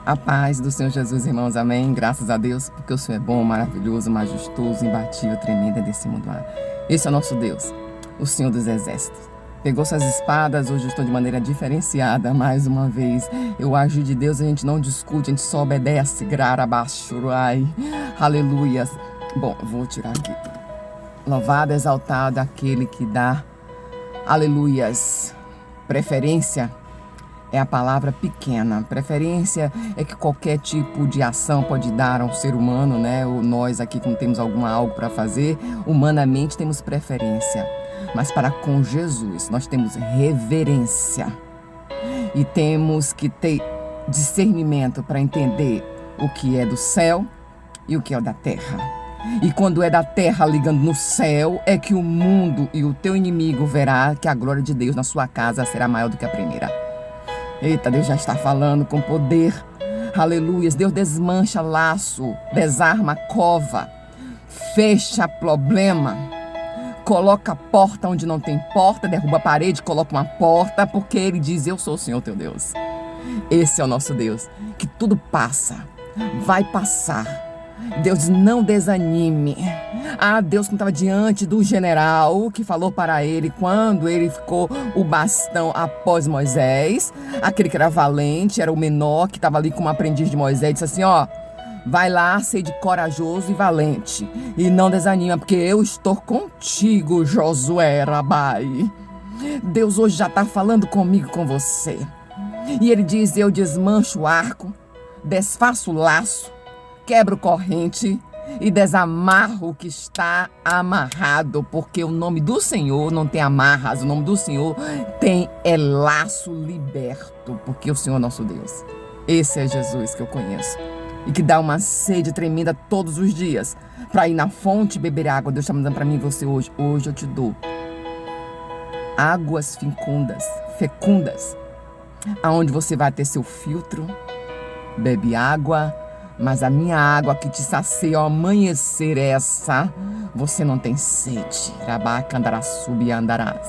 A paz do Senhor Jesus, irmãos, amém. Graças a Deus, porque o Senhor é bom, maravilhoso, majestoso, imbatível, tremendo é desse mundo. Esse é o nosso Deus, o Senhor dos Exércitos. Pegou suas espadas, hoje eu estou de maneira diferenciada, mais uma vez. Eu agir de Deus, a gente não discute, a gente só obedece. Grarabachurai, aleluias. Bom, vou tirar aqui. Louvado, exaltado aquele que dá, aleluias, preferência. É a palavra pequena. Preferência é que qualquer tipo de ação pode dar ao ser humano, né? Ou nós aqui, quando temos algo para fazer, humanamente temos preferência. Mas para com Jesus, nós temos reverência. E temos que ter discernimento para entender o que é do céu e o que é da terra. E quando é da terra ligando no céu, é que o mundo e o teu inimigo verá que a glória de Deus na sua casa será maior do que a primeira. Eita, Deus já está falando com poder. Aleluias. Deus desmancha laço, desarma cova, fecha problema, coloca porta onde não tem porta, derruba a parede, coloca uma porta, porque Ele diz: eu sou o Senhor teu Deus. Esse é o nosso Deus, que tudo passa, vai passar. Deus, não desanime. Deus que estava diante do general que falou para ele quando ele ficou o bastão após Moisés, aquele que era valente, era o menor que estava ali como aprendiz de Moisés, disse assim: vai lá, sede corajoso e valente e não desanima, porque eu estou contigo, Josué, Rabai. Deus hoje já está falando comigo, com você, e Ele diz: eu desmancho o arco, desfaço o laço, quebro corrente e desamarro o que está amarrado, porque o nome do Senhor não tem amarras, o nome do Senhor tem laço liberto, porque o Senhor é nosso Deus. Esse é Jesus que eu conheço e que dá uma sede tremenda todos os dias para ir na fonte beber água. Deus está mandando para mim e você hoje. Hoje eu te dou águas fecundas, aonde você vai ter seu filtro, bebe água. Mas a minha água que te sacia ao amanhecer é essa. Você não tem sede. Rabacandarassubi andarás.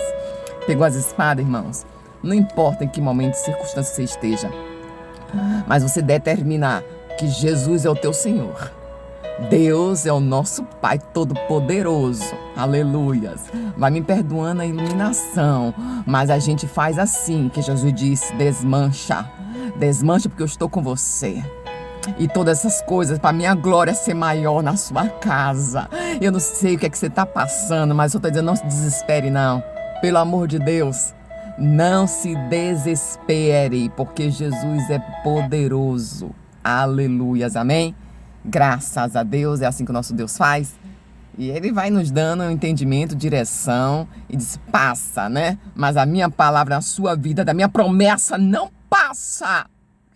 Pegou as espadas, irmãos? Não importa em que momento e circunstância você esteja, mas você determinar que Jesus é o teu Senhor. Deus é o nosso Pai Todo-Poderoso. Aleluias. Vai me perdoando a iluminação, mas a gente faz assim que Jesus disse: desmancha. Desmancha, porque eu estou com você. E todas essas coisas, para minha glória ser maior na sua casa. Eu não sei o que é que você está passando, mas eu estou dizendo: não se desespere, não. Pelo amor de Deus, não se desespere, porque Jesus é poderoso. Aleluias, amém? Graças a Deus, é assim que o nosso Deus faz. E Ele vai nos dando um entendimento, direção, e diz: passa, né? Mas a minha palavra na sua vida, da minha promessa, não passa.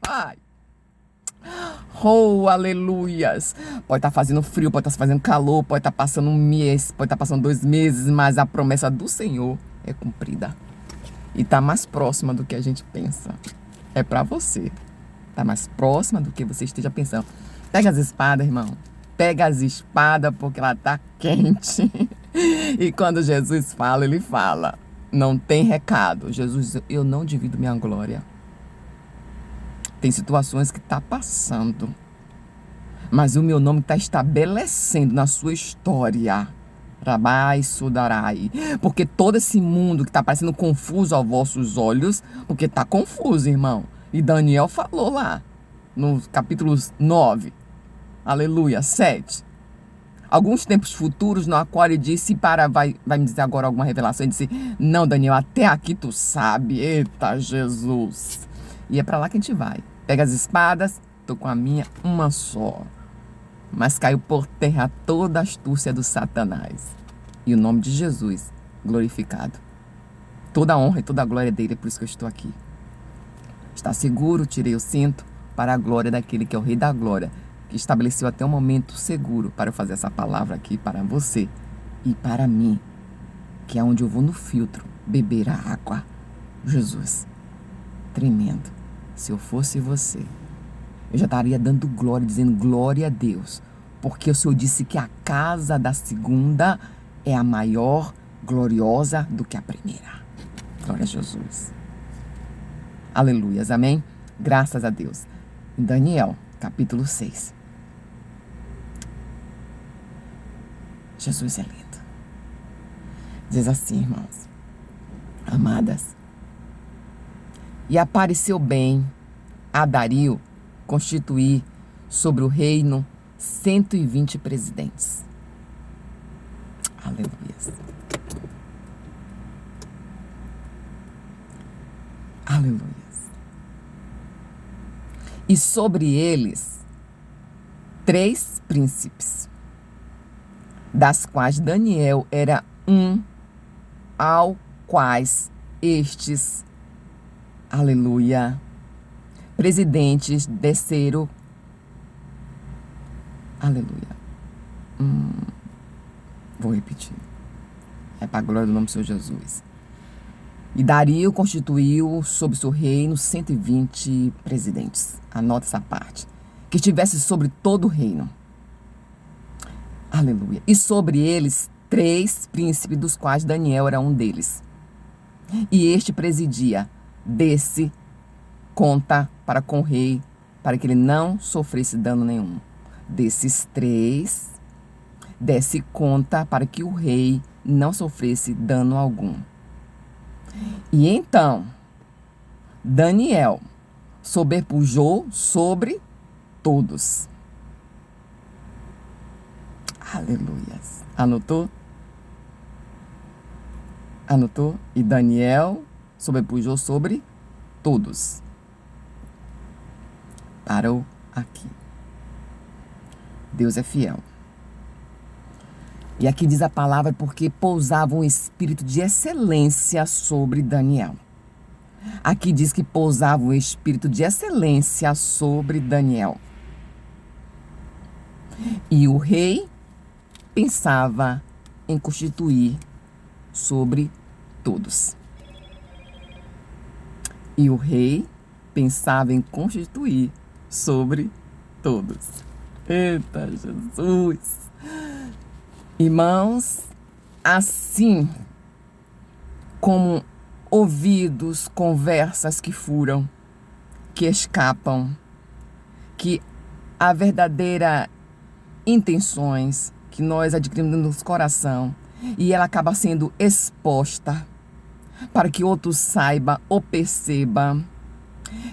Ai. Oh, aleluias. Pode estar fazendo frio, pode estar fazendo calor, pode estar passando um mês, pode estar passando 2 meses, mas a promessa do Senhor é cumprida. E está mais próxima do que a gente pensa. É para você. Está mais próxima do que você esteja pensando. Pega as espadas, irmão. Pega as espadas, porque ela está quente. E quando Jesus fala, Ele fala. Não tem recado. Jesus diz: eu não divido minha glória. Tem situações que está passando, mas o meu nome está estabelecendo na sua história. Rabai Sudarai. Porque todo esse mundo que está parecendo confuso aos vossos olhos, porque está confuso, irmão. E Daniel falou lá, no capítulo 9, aleluia, 7. Alguns tempos futuros, no qual ele disse, vai me dizer agora alguma revelação, ele disse: não, Daniel, até aqui tu sabe. Eita, Jesus. E é para lá que a gente vai. Pega as espadas, tô com a minha, uma só. Mas caiu por terra toda a astúcia do Satanás. E o nome de Jesus glorificado. Toda a honra e toda a glória dele, é por isso que eu estou aqui. Está seguro, tirei o cinto para a glória daquele que é o Rei da Glória, que estabeleceu até um momento seguro para eu fazer essa palavra aqui para você e para mim, que é onde eu vou no filtro beber a água. Jesus. Tremendo. Se eu fosse você, eu já estaria dando glória, dizendo glória a Deus, porque o Senhor disse que a casa da segunda é a maior, gloriosa do que a primeira. Glória a Jesus. Aleluias, amém? Graças a Deus. Em Daniel, capítulo 6. Jesus é lindo. Diz assim, irmãos, amadas. E apareceu bem a Dario constituir sobre o reino 120 presidentes. Aleluia. Aleluia. E sobre eles 3 príncipes, das quais Daniel era um, ao quais estes, aleluia, presidentes desceram, aleluia. Vou repetir. É para a glória do nome do Senhor Jesus. E Dario constituiu sob seu reino 120 presidentes. Anota essa parte. Que estivesse sobre todo o reino. Aleluia. E sobre eles 3 príncipes, dos quais Daniel era um deles. E este presidia, desse conta para com o rei, para que ele não sofresse dano nenhum. Desses 3, desse conta para que o rei não sofresse dano algum. E então, Daniel sobrepujou sobre todos. Aleluia. Anotou? Anotou? E Daniel sobrepujou sobre todos. Parou aqui. Deus é fiel. E aqui diz a palavra porque pousava um espírito de excelência sobre Daniel. Aqui diz que pousava um espírito de excelência sobre Daniel. E o rei pensava em constituir sobre todos. E o rei pensava em constituir sobre todos. Eita, Jesus! Irmãos, assim como ouvidos, conversas que furam, que escapam, que a verdadeira intenções que nós adquirimos no nosso coração e ela acaba sendo exposta para que outros saiba ou perceba.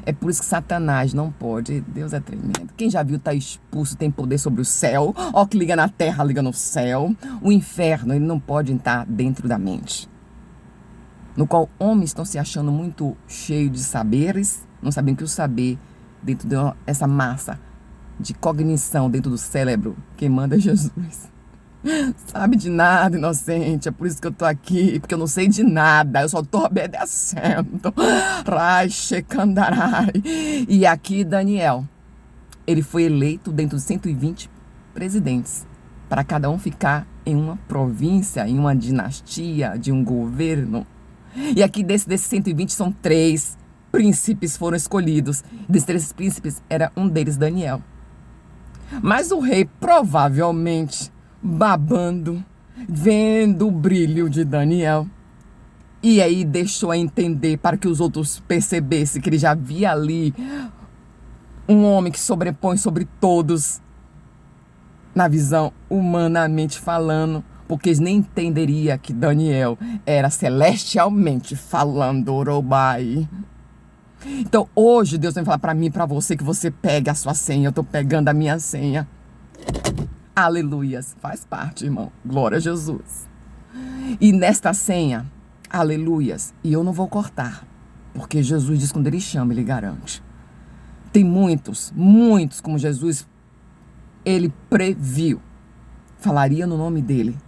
É por isso que Satanás não pode. Deus é tremendo. Quem já viu tá expulso, tem poder sobre o céu. Ó, que liga na terra, liga no céu. O inferno, ele não pode entrar dentro da mente. No qual homens estão se achando muito cheios de saberes, não sabem que o saber dentro dessa massa de cognição dentro do cérebro, quem manda é Jesus. Sabe de nada, inocente. É por isso que eu tô aqui, porque eu não sei de nada, eu só tô obedecendo. E aqui Daniel, ele foi eleito dentro de 120 presidentes, para cada um ficar em uma província, em uma dinastia, de um governo. E aqui desses 120 são 3 príncipes foram escolhidos. Desses 3 príncipes era um deles Daniel. Mas o rei provavelmente babando, vendo o brilho de Daniel. E aí deixou a entender para que os outros percebessem que ele já via ali um homem que sobrepõe sobre todos, na visão humanamente falando, porque eles nem entenderiam que Daniel era celestialmente falando, Orobai. Então hoje Deus vem falar para mim e para você que você pegue a sua senha. Eu estou pegando a minha senha. Aleluias, faz parte, irmão. Glória a Jesus. E nesta senha, aleluias, e eu não vou cortar, porque Jesus diz que quando ele chama, ele garante. Tem muitos, como Jesus, ele previu, falaria no nome dele.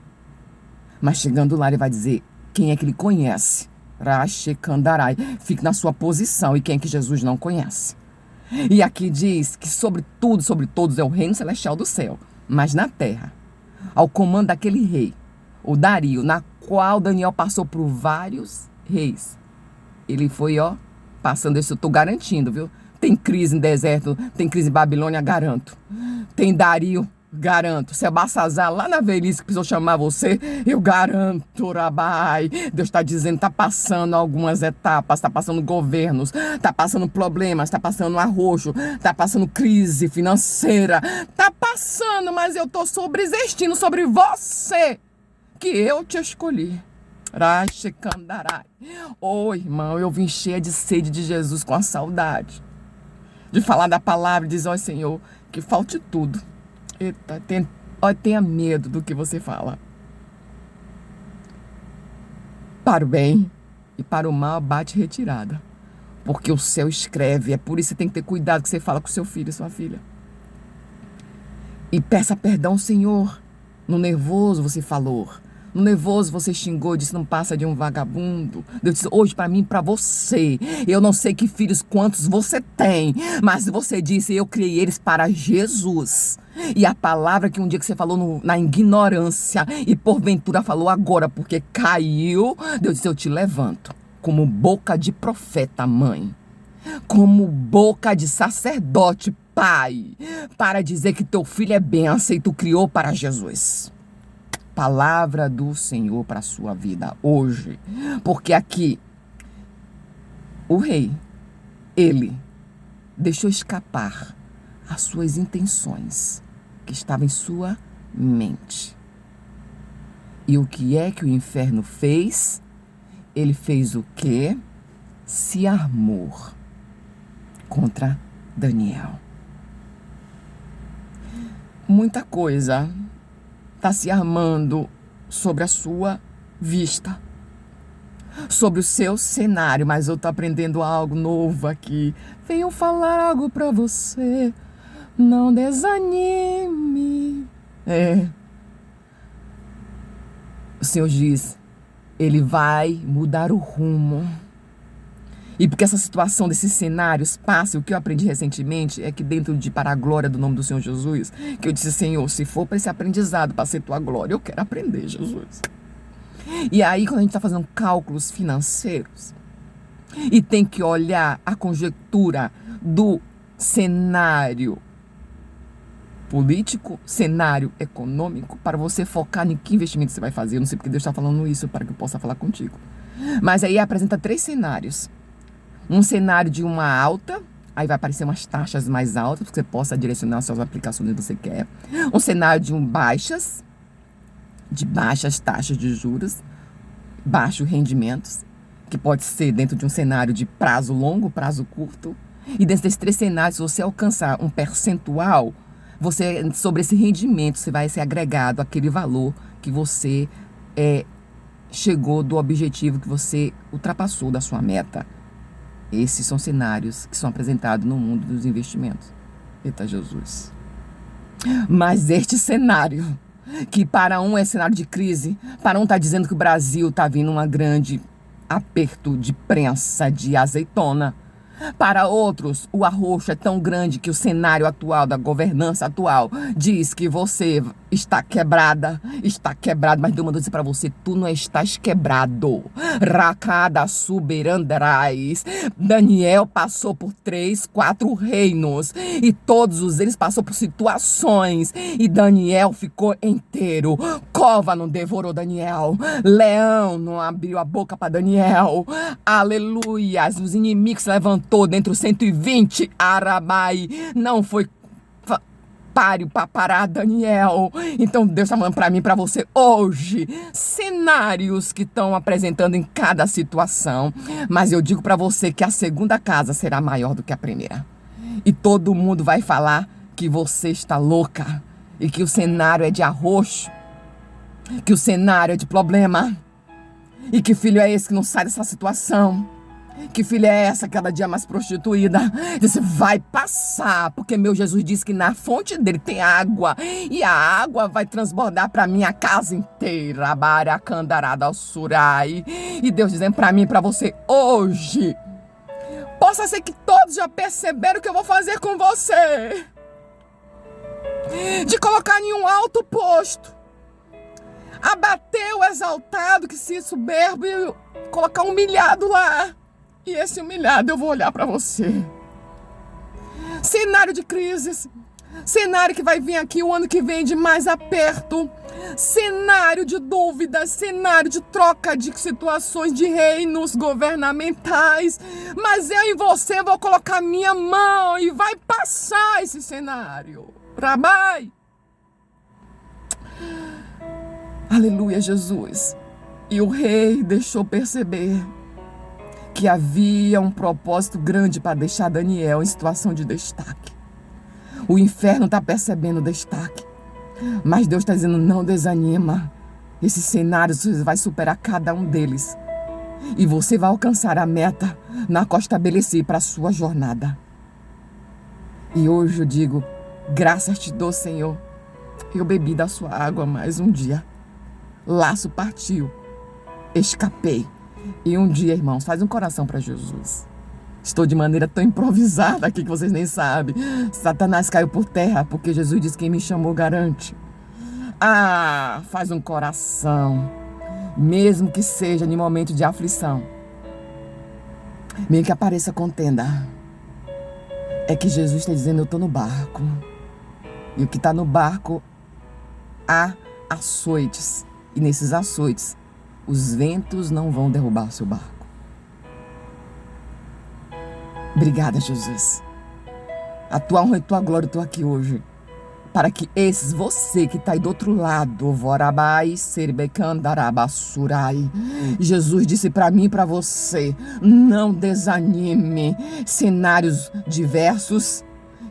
Mas chegando lá, ele vai dizer quem é que ele conhece. Rachekandarai, fique na sua posição, e quem é que Jesus não conhece. E aqui diz que sobre tudo, sobre todos, é o reino celestial do céu. Mas na terra, ao comando daquele rei, o Dario, na qual Daniel passou por vários reis. Ele foi, passando isso, eu estou garantindo, viu? Tem crise em deserto, tem crise em Babilônia, garanto. Tem Dario, garanto. Se é Bassazar lá na velhice que precisou chamar você, eu garanto, Rabai. Deus está dizendo, está passando algumas etapas, está passando governos, está passando problemas, está passando arroxo, está passando crise financeira, está passando, mas eu estou sobreexistindo sobre você, que eu te escolhi. Oh, irmão, eu vim cheia de sede de Jesus, com a saudade de falar da palavra e dizer, ó Senhor, que falte tudo. Eita, tenha medo do que você fala. Para o bem e para o mal, bate retirada. Porque o céu escreve. É por isso que você tem que ter cuidado que você fala com seu filho e sua filha. E peça perdão ao Senhor. No nervoso você falou. No nervoso você xingou, disse, não passa de um vagabundo. Deus disse, hoje para mim, para você. Eu não sei que filhos, quantos você tem. Mas você disse, eu criei eles para Jesus. E a palavra que um dia que você falou na ignorância e porventura falou agora, porque caiu, Deus disse, eu te levanto. Como boca de profeta, mãe. Como boca de sacerdote, pai. Para dizer que teu filho é bênção e tu criou para Jesus. Palavra do Senhor para a sua vida hoje. Porque aqui, o rei, ele deixou escapar as suas intenções que estavam em sua mente. E o que é que o inferno fez? Ele fez o quê? Se armou contra Daniel. Muita coisa está se armando sobre a sua vista, sobre o seu cenário, mas eu estou aprendendo algo novo aqui. Venho falar algo para você, não desanime. O Senhor diz, Ele vai mudar o rumo. E porque essa situação desses cenários passa, o que eu aprendi recentemente é que dentro de para a glória do nome do Senhor Jesus, que eu disse, Senhor, se for para esse aprendizado, para ser tua glória, eu quero aprender, Jesus. E aí, quando a gente está fazendo cálculos financeiros e tem que olhar a conjectura do cenário político, cenário econômico, para você focar em que investimento você vai fazer. Eu não sei porque Deus está falando isso para que eu possa falar contigo. Mas aí apresenta 3 cenários. Um cenário de uma alta, aí vai aparecer umas taxas mais altas, para que você possa direcionar as suas aplicações que você quer. Um cenário de baixas taxas de juros, baixos rendimentos, que pode ser dentro de um cenário de prazo longo, prazo curto. E dentro desses 3 cenários, se você alcançar um percentual, sobre esse rendimento, você vai ser agregado aquele valor que você chegou do objetivo que você ultrapassou da sua meta. Esses são cenários que são apresentados no mundo dos investimentos. Eita Jesus. Mas este cenário, que para um é cenário de crise, para um está dizendo que o Brasil está vindo um grande aperto de prensa de azeitona. Para outros, o arroxo é tão grande que o cenário atual, da governança atual, diz que você está quebrado, mas Deus mandou dizer para você, tu não estás quebrado. Racada suberandrais. Daniel passou por 3, 4 reinos, e todos eles passou por situações, e Daniel ficou inteiro. Cova não devorou Daniel, leão não abriu a boca para Daniel. Aleluia, os inimigos se levantou dentro dos 120, Arabai, não foi páreo para parar Daniel. Então Deus está falando para mim, para você hoje, cenários que estão apresentando em cada situação, mas eu digo para você que a segunda casa será maior do que a primeira, e todo mundo vai falar que você está louca, e que o cenário é de arroxo, que o cenário é de problema, e que filho é esse que não sai dessa situação. Que filha é essa, cada dia mais prostituída? Você vai passar, porque meu Jesus disse que na fonte dele tem água, e a água vai transbordar para minha casa inteira. Baracandarada ao surai. E Deus dizendo para mim e para você hoje, possa ser que todos já perceberam o que eu vou fazer com você, de colocar em um alto posto, abater o exaltado que se soberbo e colocar um humilhado lá. E esse humilhado eu vou olhar para você. Cenário de crises, cenário que vai vir aqui o ano que vem de mais aperto, cenário de dúvidas, cenário de troca de situações de reinos governamentais, mas eu em você vou colocar minha mão e vai passar esse cenário. Rabai! Aleluia, Jesus. E o rei deixou perceber que havia um propósito grande para deixar Daniel em situação de destaque. O inferno está percebendo o destaque, mas Deus está dizendo, não desanima. Esse cenário vai superar cada um deles. E você vai alcançar a meta na qual estabeleci para a sua jornada. E hoje eu digo, graças te dou, Senhor. Eu bebi da sua água mais um dia. Laço partiu. Escapei. E um dia, irmãos, faz um coração para Jesus. Estou de maneira tão improvisada aqui que vocês nem sabem. Satanás caiu por terra porque Jesus disse, quem me chamou garante. Ah, faz um coração. Mesmo que seja em momento de aflição. Mesmo que apareça contenda. É que Jesus está dizendo, eu estou no barco. E o que está no barco, há açoites. E nesses açoites, os ventos não vão derrubar o seu barco. Obrigada, Jesus. A tua honra e a tua glória, eu estou aqui hoje. Para que esses, você que está aí do outro lado, Vorabai, Serbecandarabasurai. Jesus disse para mim e para você, não desanime. Cenários diversos,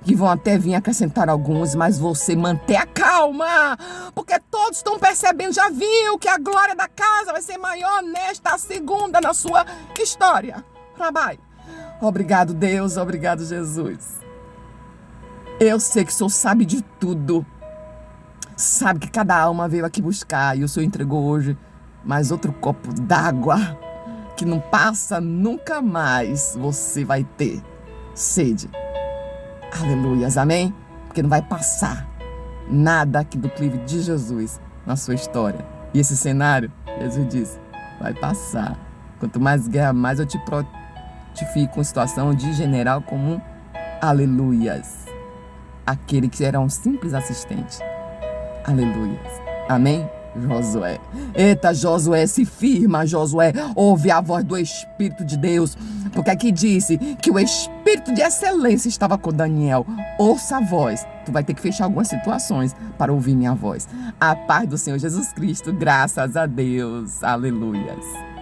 que vão até vir acrescentar alguns, mas você manter a calma, porque todos estão percebendo, já viu que a glória da casa vai ser maior nesta segunda na sua história. Rabai. Obrigado, Deus, obrigado, Jesus. Eu sei que o Senhor sabe de tudo, sabe que cada alma veio aqui buscar e o Senhor entregou hoje mais outro copo d'água que não passa nunca mais, você vai ter sede. Aleluias, amém? Porque não vai passar nada aqui do clive de Jesus na sua história. E esse cenário, Jesus disse, vai passar. Quanto mais guerra, mais eu te fortifico em situação de general comum. Aleluias. Aquele que era um simples assistente. Aleluias. Amém? Josué. Eita, Josué, se firma, Josué. Ouve a voz do Espírito de Deus. Porque aqui disse que o Espírito de excelência estava com Daniel. Ouça a voz. Tu vai ter que fechar algumas situações para ouvir minha voz. A paz do Senhor Jesus Cristo. Graças a Deus. Aleluias.